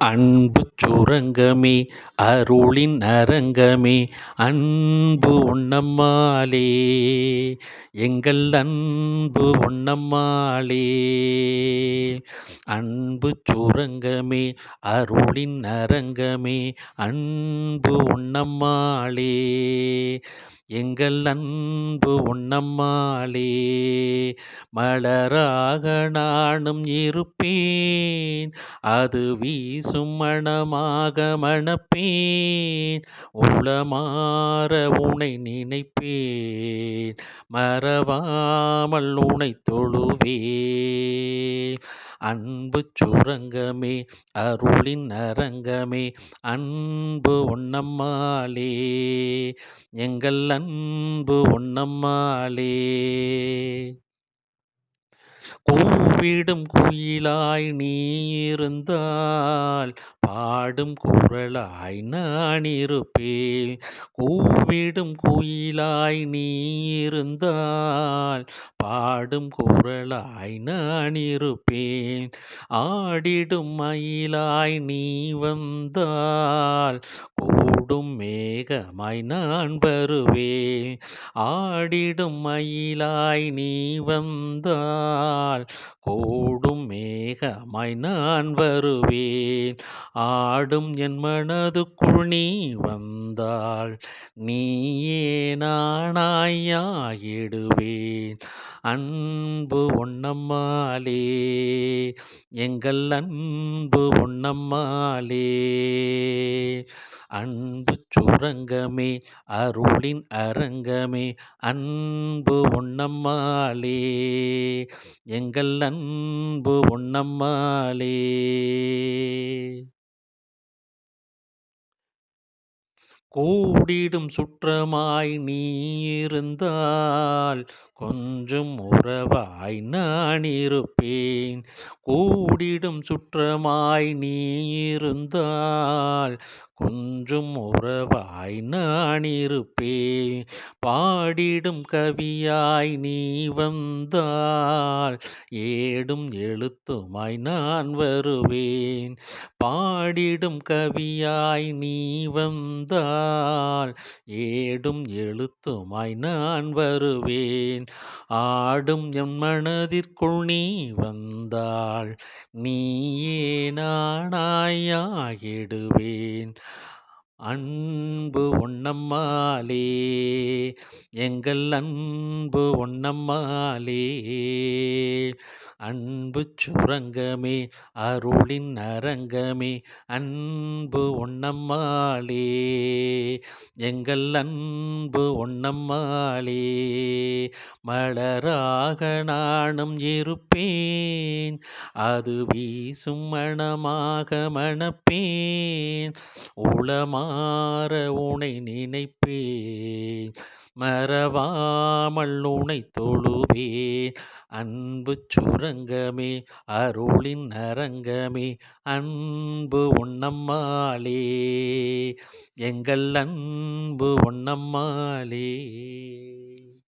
அன்பு சுரங்கமே அருளின் அரங்கமே அன்பு உன்னம்மாளே எங்கள் அன்பு உன்னம்மாளே. அன்பு சுரங்கமே அருளின் அரங்கமே அன்பு உன்னம்மாளே எங்கள் அன்பு உன்னம்மாளே. மலராக நானும் இருப்பேன், அது வீசும் மணமாக மணப்பேன், உளமாற உனை நினைப்பேன், மறவாமல் உனை தொழுவேன். அன்பு சுரங்கமே அருளின் அரங்கமே அன்பு உன்னம்மாளே எங்கள் அன்பு உன்னம்மாளே. கூவிடும் குயிலாய் நீ இருந்தால் பாடும் குரலாய் நான் இருப்பேன். கூவிடும் குயிலாய் நீ இருந்தால் பாடும் குரலாய் நான் இருப்பேன். ஆடிடும் மயிலாய் நீ வந்தால் கூடும் மேகமாய் நான் வருவேன். ஆடிடும் மயிலாய் நீ வந்தால் கூடும் மேகமாய் நான் வருவேன். ஆடும் என் மனதுக்குள் நீ வந்தால் நீயே நானாயாகிடுவேன். அன்பு உன்னம்மாளே எங்கள் அன்பு உன்னம்மாளே. அன்பு சுரங்கமே அருளின் அரங்கமே அன்பு உன்னம்மாளே எங்கள் அன்பு உன்னம்மாளே. கூடிடும் சுற்றமாய் நீ இருந்தால் கொஞ்சம் உறவாய் நான் இருப்பேன். கூடிடும் சுற்றமாய் நீ இருந்தால் கொஞ்சம் உறவாய் நான் இருப்பேன். பாடிடும் கவியாய் நீ வந்தால் ஏடும் எழுத்துமாய் நான் வருவேன். பாடிடும் கவியாய் நீ வந்தால் ஏடும் எழுத்துமாய் நான் வருவேன். ஆடும் என் மனதிற்குள் நீ வந்தால் நீயே நானாயாகிடுவேன். அன்பு உன்னம்மாளே எங்கள் அன்பு உன்னம்மாளே. அன்பு சுரங்கமே அருளின் அரங்கமே அன்பு உன்னம்மாளே எங்கள் அன்பு உன்னம்மாளே. மலராக நானும் இருப்பேன், அது வீசும் மணமாக மணப்பேன், உளமாற உனை நினைப்பேன், மறவாமல் உனை தொழுவேன். அன்பு சுரங்கமே அருளின் அரங்கமே அன்பு உன்னம்மாளே எங்கள் அன்பு உன்னம்மாளே.